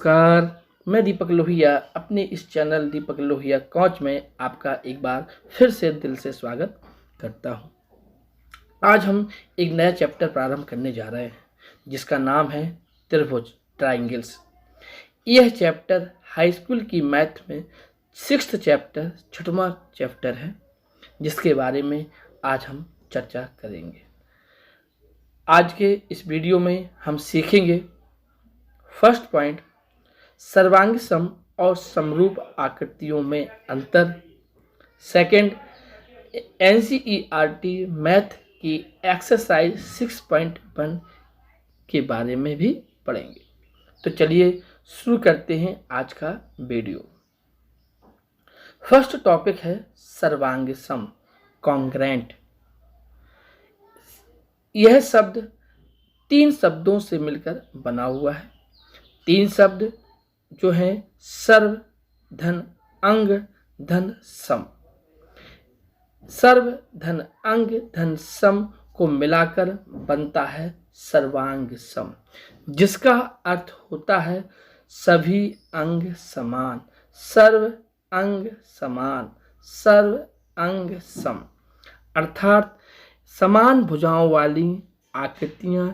नमस्कार, मैं दीपक लोहिया अपने इस चैनल दीपक लोहिया कोच में आपका एक बार फिर से दिल से स्वागत करता हूं। आज हम एक नया चैप्टर प्रारंभ करने जा रहे हैं जिसका नाम है त्रिभुज, ट्राइंगल्स। यह चैप्टर हाई स्कूल की मैथ में 6th चैप्टर, 6वां चैप्टर है जिसके बारे में आज हम चर्चा करेंगे। आज के इस वीडियो में हम सीखेंगे फर्स्ट पॉइंट, सर्वांग सम और समरूप आकृतियों में अंतर। सेकंड, NCERT मैथ की एक्सरसाइज 6.1 के बारे में भी पढ़ेंगे। तो चलिए शुरू करते हैं आज का वीडियो। फर्स्ट टॉपिक है सर्वांग सम, कॉन्ग्रेंट। यह शब्द 3 शब्दों से मिलकर बना हुआ है। 3 शब्द जो हैं सर्व, धन, अंग, धन, सम। सर्व, धन, अंग, धन, सम को मिलाकर बनता है सर्वांग सम, जिसका अर्थ होता है सभी अंग समान, सर्व अंग समान, सर्व अंग सम। अर्थात समान भुजाओं वाली आकृतियां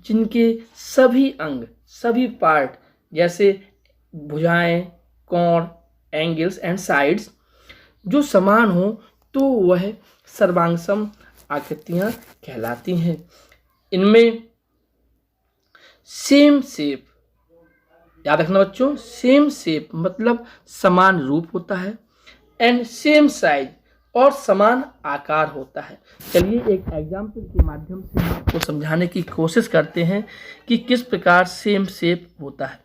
जिनके सभी अंग, सभी पार्ट जैसे भुजाएं, कोण, एंगल्स एंड साइड्स जो समान हो तो वह सर्वांग सम आकृतियां कहलाती हैं। इनमें सेम शेप, याद रखना बच्चों, सेम शेप मतलब समान रूप होता है, एंड सेम साइज और समान आकार होता है। चलिए एक एग्जाम्पल के माध्यम से आपको समझाने की कोशिश करते हैं कि किस प्रकार सेम शेप होता है।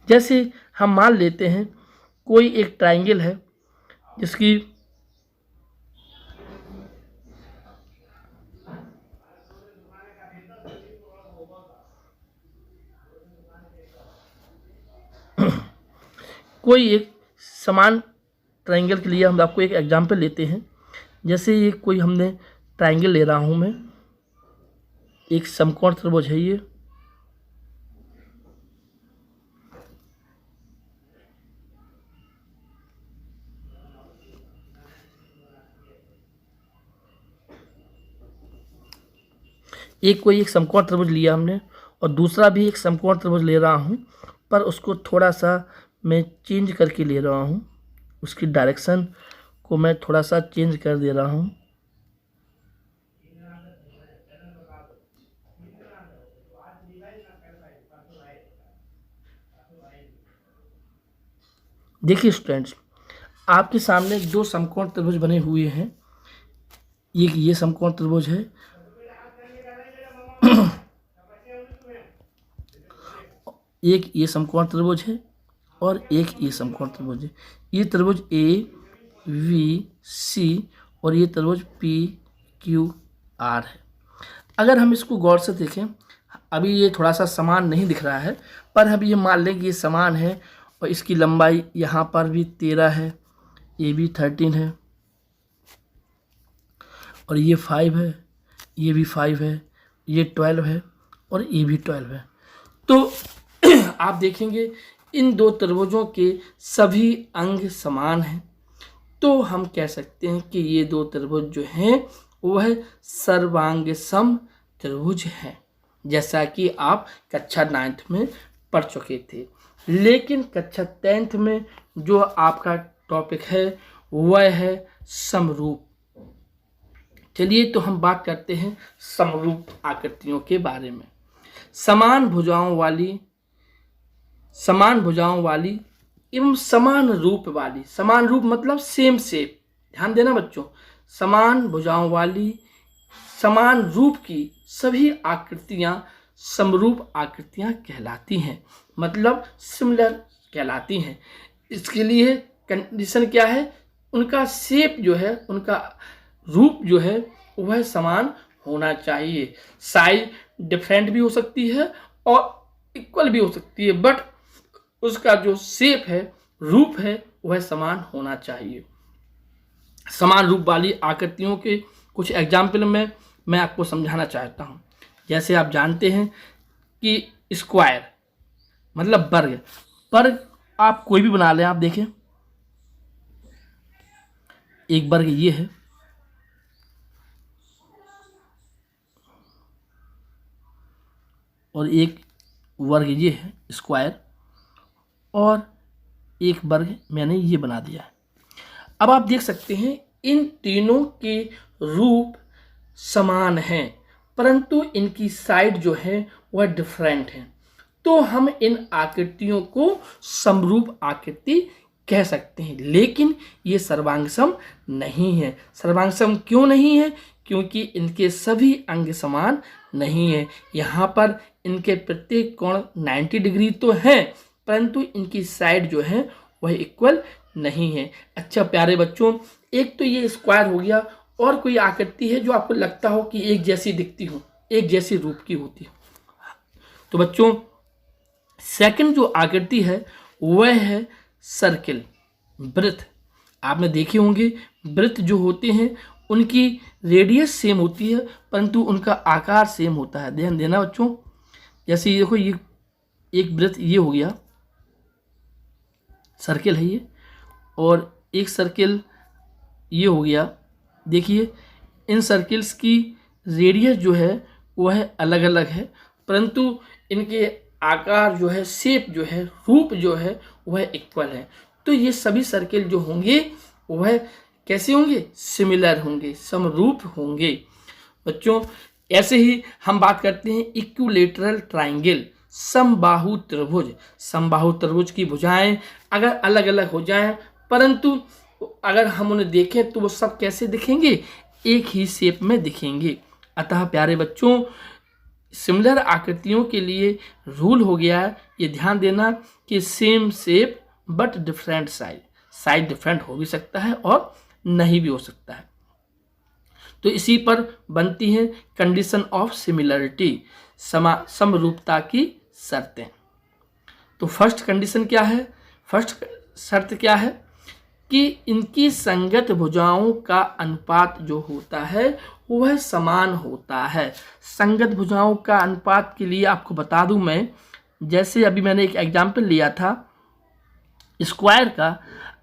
जैसे हम मान लेते हैं कोई एक ट्रायंगल है जिसकी कोई एक समान ट्रायंगल के लिए हम आपको एक एग्जांपल लेते हैं। जैसे ये कोई हमने ट्रायंगल ले रहा हूं मैं, एक समकोण त्रिभुज है ये। एक कोई एक समकोण त्रिभुज लिया हमने और दूसरा भी एक समकोण त्रिभुज ले रहा हूं, पर उसको थोड़ा सा मैं चेंज करके ले रहा हूं, उसकी डायरेक्शन को मैं थोड़ा सा चेंज कर दे रहा हूं। देखिए स्टूडेंट्स, आपके सामने 2 समकोण त्रिभुज बने हुए हैं। ये समकोण त्रिभुज है एक ये समकोण त्रिभुज है और एक ये समकोण त्रिभुज है। ये त्रिभुज ABC और ये त्रिभुज PQR है। अगर हम इसको गौर से देखें, अभी ये थोड़ा सा समान नहीं दिख रहा है, पर अभी ये मान लें कि ये समान है और इसकी लंबाई यहाँ पर भी 13 है, ये भी 13 है और ये 5 है, ये भी 5 है, ये 12 है और ये भी 12 है। तो आप देखेंगे इन 2 त्रिभुजों के सभी अंग समान हैं, तो हम कह सकते हैं कि ये 2 त्रिभुज जो हैं वह सर्वांग सम त्रिभुज हैं, जैसा कि आप कक्षा 9th में पढ़ चुके थे। लेकिन कक्षा 10th में जो आपका टॉपिक है वह है समरूप। चलिए तो हम बात करते हैं समरूप आकृतियों के बारे में। समान भुजाओं वाली एवं समान रूप वाली, समान रूप मतलब सेम शेप, ध्यान देना बच्चों, समान भुजाओं वाली समान रूप की सभी आकृतियां समरूप आकृतियां कहलाती हैं, मतलब सिमिलर कहलाती हैं। इसके लिए कंडीशन क्या है, उनका शेप जो है, उनका रूप जो है वह समान होना चाहिए। साइज डिफरेंट भी हो सकती है और इक्वल भी हो सकती है, बट उसका जो शेप है, रूप है, वह समान होना चाहिए। समान रूप वाली आकृतियों के कुछ एग्जाम्पल में मैं आपको समझाना चाहता हूँ। जैसे आप जानते हैं कि स्क्वायर मतलब वर्ग, वर्ग आप कोई भी बना लें। आप देखें, एक वर्ग ये है, और एक वर्ग ये है स्क्वायर, और एक वर्ग मैंने ये बना दिया है। अब आप देख सकते हैं इन तीनों के रूप समान हैं, परंतु इनकी साइड जो है वह डिफरेंट है। तो हम इन आकृतियों को समरूप आकृति कह सकते हैं, लेकिन ये सर्वांगसम नहीं है। सर्वांगसम क्यों नहीं है? क्योंकि इनके सभी अंग समान नहीं है। यहाँ पर इनके प्रत्येक कोण 90 डिग्री तो है, परंतु इनकी साइड जो है वह इक्वल नहीं है। अच्छा प्यारे बच्चों, एक तो ये स्क्वायर हो गया, और कोई आकृति है जो आपको लगता हो कि एक जैसी दिखती हो, एक जैसी रूप की होती हो? तो बच्चों सेकंड जो आकृति है वह है सर्किल, वृत्त। आपने देखे होंगे वृत्त जो होते हैं उनकी रेडियस सेम होती है, परंतु उनका आकार सेम होता है। ध्यान देना बच्चों, जैसे ये देखो, ये एक वृत्त ये हो गया, सर्किल है ये, और एक सर्किल ये हो गया। देखिए इन सर्किल्स की रेडियस जो है वह अलग अलग है, परंतु इनके आकार जो है, शेप जो है, रूप जो है वह इक्वल है। तो ये सभी सर्किल जो होंगे वह कैसे होंगे? सिमिलर होंगे, समरूप होंगे। बच्चों ऐसे ही हम बात करते हैं इक्विलेटरल ट्राइंगल, समबाहु त्रिभुज। समबाहु त्रिभुज की भुजाएं अगर अलग अलग हो जाएं, परंतु अगर हम उन्हें देखें तो वो सब कैसे दिखेंगे? एक ही शेप में दिखेंगे। अतः प्यारे बच्चों सिमिलर आकृतियों के लिए रूल हो गया है, ये ध्यान देना कि same shape but different side. Side different हो भी सकता है और नहीं भी हो सकता है। तो इसी पर बनती है कंडीशन ऑफ सिमिलरिटी, समरूपता की शर्तें। तो फर्स्ट कंडीशन क्या है? फर्स्ट शर्त क्या है कि इनकी संगत भुजाओं का अनुपात जो होता है वह समान होता है। संगत भुजाओं का अनुपात के लिए आपको बता दूं मैं, जैसे अभी मैंने एक एग्जाम्पल लिया था स्क्वायर का।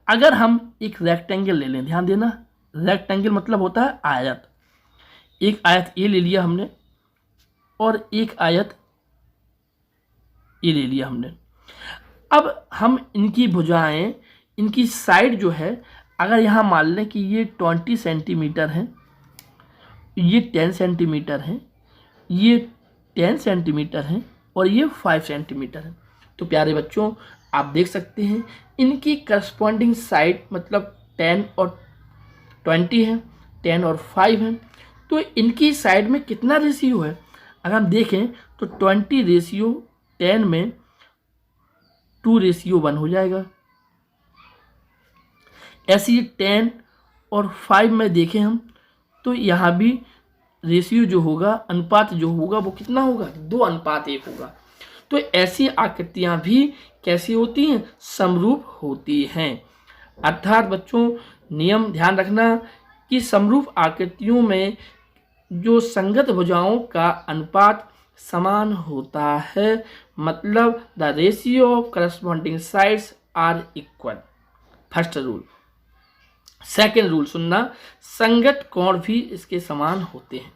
अगर हम एक रेक्टेंगल ले लें, ध्यान देना, रेक्टेंगल मतलब होता है आयत। एक आयत ये ले लिया हमने और एक आयत ये ले लिया हमने। अब हम इनकी भुजाएं, इनकी साइड जो है, अगर यहाँ मान लें कि ये 20 सेंटीमीटर है, ये 10 सेंटीमीटर है, ये 10 सेंटीमीटर है और ये 5 सेंटीमीटर है। तो प्यारे बच्चों आप देख सकते हैं इनकी करस्पॉन्डिंग साइड मतलब 10 और 20 है, 10 और 5 है। तो इनकी साइड में कितना रेशियो है? अगर हम देखें तो 20 रेशियो 10 में 2:1 हो जाएगा। ऐसे ही 10 और 5 में देखें हम तो यहाँ भी रेशियो जो होगा, अनुपात जो होगा वो कितना होगा? 2:1 होगा। तो ऐसी आकृतियाँ भी कैसी होती हैं? समरूप होती हैं। अर्थात बच्चों नियम ध्यान रखना कि समरूप आकृतियों में जो संगत भुजाओं का अनुपात समान होता है, मतलब the ratio of corresponding sides are equal. First rule. Second rule सुनना, संगत कोण भी इसके समान होते हैं,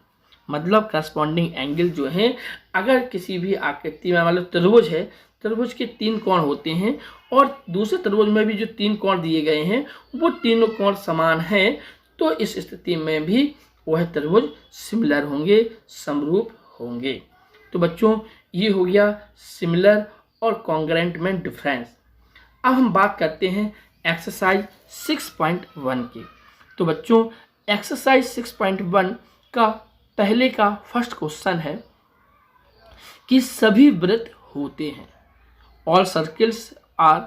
मतलब करस्पॉन्डिंग एंगल जो है, अगर किसी भी आकृति में मतलब त्रिभुज है, त्रिभुज के 3 कोण होते हैं और दूसरे त्रिभुज में भी जो 3 कोण दिए गए हैं वो तीनों कोण समान हैं, तो इस स्थिति में भी वह त्रिभुज सिमिलर होंगे, समरूप होंगे। तो बच्चों ये हो गया सिमिलर और कॉन्ग्रेंट में डिफरेंस। अब हम बात करते हैं एक्सरसाइज 6.1 की। तो बच्चों एक्सरसाइज 6.1 का पहले का फर्स्ट क्वेश्चन है कि सभी वृत्त होते हैं, ऑल सर्किल्स आर,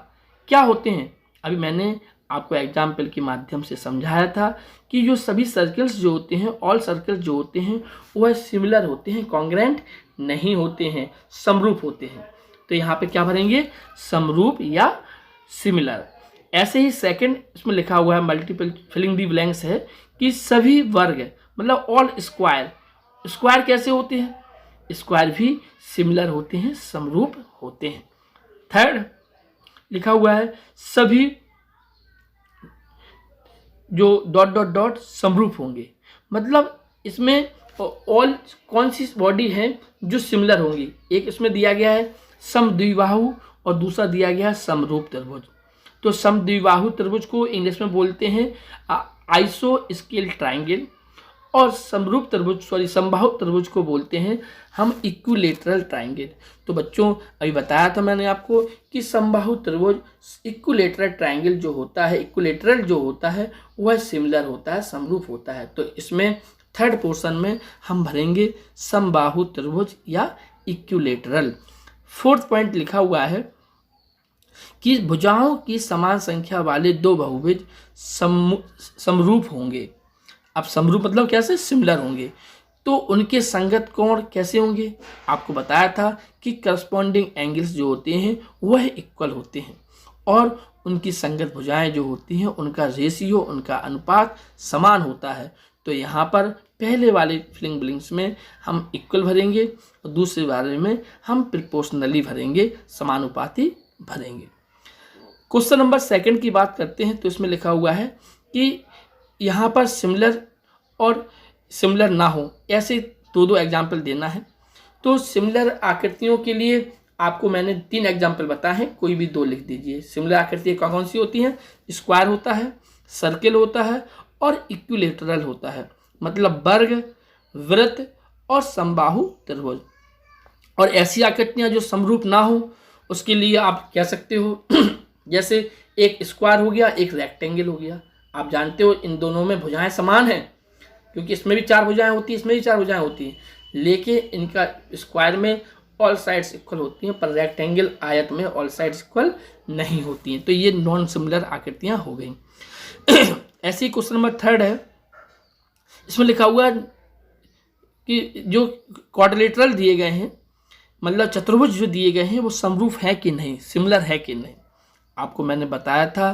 क्या होते हैं? अभी मैंने आपको एग्जाम्पल के माध्यम से समझाया था कि जो सभी सर्कल्स जो होते हैं, ऑल सर्कल्स जो होते हैं वह सिमिलर होते हैं, कॉन्ग्रेंट नहीं होते हैं, समरूप होते हैं। तो यहाँ पे क्या भरेंगे? समरूप या सिमिलर। ऐसे ही सेकंड इसमें लिखा हुआ है मल्टीपल फिलिंग दी ब्लैंक्स है कि सभी वर्ग मतलब ऑल स्क्वायर, स्क्वायर कैसे होते हैं? स्क्वायर भी सिमिलर होते हैं, समरूप होते हैं। थर्ड लिखा हुआ है सभी जो डॉट डॉट डॉट समरूप होंगे, मतलब इसमें ऑल कौन सी बॉडी है जो सिमिलर होंगी। एक इसमें दिया गया है समद्विबाहु और दूसरा दिया गया है समरूप त्रिभुज। तो समद्विबाहु त्रिभुज को इंग्लिश में बोलते हैं आइसोस्केल ट्राइंगल, और समरूप त्रिभुज समबाहु त्रिभुज को बोलते हैं हम इक्विलेटरल ट्राइंगल। तो बच्चों अभी बताया था मैंने आपको कि समबाहु त्रिभुज इक्विलेटरल ट्राइंगल जो होता है, इक्विलेटरल जो होता है वह सिमिलर होता है, समरूप होता है। तो इसमें थर्ड पोर्शन में हम भरेंगे समबाहु त्रिभुज या इक्विलेटरल। फोर्थ पॉइंट लिखा हुआ है कि भुजाओं की समान संख्या वाले दो बहुभुज समरूप होंगे। अब समरूप मतलब कैसे, सिमिलर होंगे। तो उनके संगत कोण कैसे होंगे, आपको बताया था कि करस्पॉन्डिंग एंगल्स जो होते हैं वह इक्वल होते हैं, और उनकी संगत भुजाएं जो होती हैं उनका रेशियो, उनका अनुपात समान होता है। तो यहाँ पर पहले वाले फिलिंग ब्लैंक्स में हम इक्वल भरेंगे और दूसरे वाले में हम प्रोपोर्शनली भरेंगे, समानुपाती भरेंगे। क्वेश्चन नंबर सेकंड की बात करते हैं। तो इसमें लिखा हुआ है कि यहाँ पर सिमिलर और सिमिलर ना हो, ऐसे दो एग्जाम्पल देना है। तो सिमिलर आकृतियों के लिए आपको मैंने 3 एग्जाम्पल बताए हैं, कोई भी 2 लिख दीजिए। सिमिलर आकृतियाँ कौन कौन सी होती हैं, स्क्वायर होता है, सर्किल होता है और इक्विलेटरल होता है, मतलब वर्ग, वृत्त और समबाहु त्रिभुज। और ऐसी आकृतियाँ जो समरूप ना हो उसके लिए आप कह सकते हो जैसे एक स्क्वायर हो गया, एक रेक्टेंगल हो गया। आप जानते हो इन दोनों में भुजाएं समान हैं, क्योंकि इसमें भी 4 भुजाएं होती हैं, इसमें भी 4 भुजाएं होती हैं, लेकिन इनका स्क्वायर में ऑल साइड्स इक्वल होती हैं, पर रेक्टेंगल आयत में ऑल साइड्स इक्वल नहीं होती हैं। तो ये नॉन सिमिलर आकृतियां हो गई। ऐसे ही क्वेश्चन नंबर 3 है। इसमें लिखा हुआ है कि जो क्वाड्रिलेटरल दिए गए हैं, मतलब चतुर्भुज जो दिए गए हैं वो समरूप है कि नहीं, सिमिलर है कि नहीं। आपको मैंने बताया था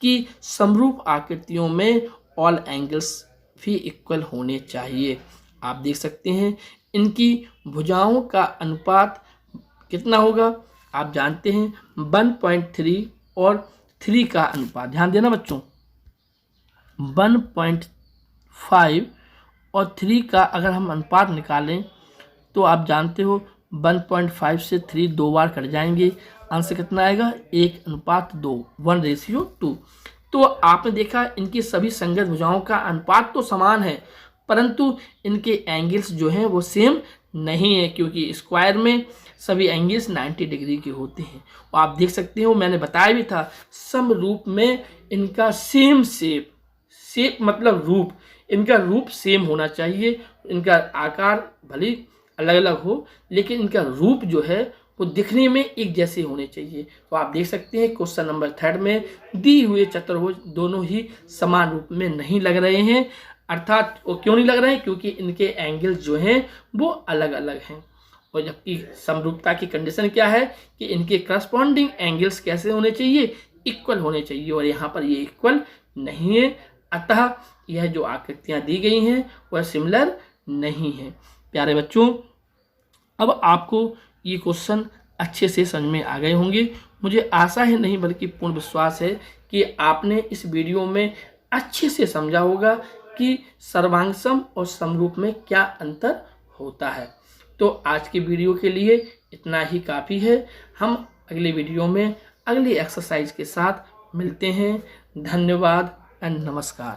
कि समरूप आकृतियों में ऑल एंगल्स भी इक्वल होने चाहिए। आप देख सकते हैं इनकी भुजाओं का अनुपात कितना होगा, आप जानते हैं 1.3 और 3 का अनुपात। ध्यान देना बच्चों, 1.5 और 3 का अगर हम अनुपात निकालें तो आप जानते हो 1.5 से 3 2 बार कट जाएंगे, आंसर कितना आएगा 1:2, 1:2। तो आपने देखा इनकी सभी संगत भुजाओं का अनुपात तो समान है, परंतु इनके एंगल्स जो हैं वो सेम नहीं है, क्योंकि स्क्वायर में सभी एंगल्स 90 डिग्री के होते हैं। और आप देख सकते हो मैंने बताया भी था समरूप में इनका सेम शेप मतलब रूप, इनका रूप सेम होना चाहिए। इनका आकार भले अलग अलग हो लेकिन इनका रूप जो है वो दिखने में एक जैसे होने चाहिए। तो आप देख सकते हैं क्वेश्चन नंबर 3 में दी हुए चतुर्भुज दोनों ही समान रूप में नहीं लग रहे हैं। अर्थात वो क्यों नहीं लग रहे हैं, क्योंकि इनके एंगल्स जो हैं वो अलग अलग हैं। और जबकि समरूपता की कंडीशन क्या है कि इनके करस्पॉन्डिंग एंगल्स कैसे होने चाहिए, इक्वल होने चाहिए, और यहाँ पर ये इक्वल नहीं है। अतः यह जो आकृतियाँ दी गई हैं वह सिमिलर नहीं है। प्यारे बच्चों, अब आपको ये क्वेश्चन अच्छे से समझ में आ गए होंगे। मुझे आशा ही नहीं बल्कि पूर्ण विश्वास है कि आपने इस वीडियो में अच्छे से समझा होगा कि सर्वांगसम और समरूप में क्या अंतर होता है। तो आज की वीडियो के लिए इतना ही काफ़ी है। हम अगले वीडियो में अगली एक्सरसाइज के साथ मिलते हैं। धन्यवाद एंड नमस्कार।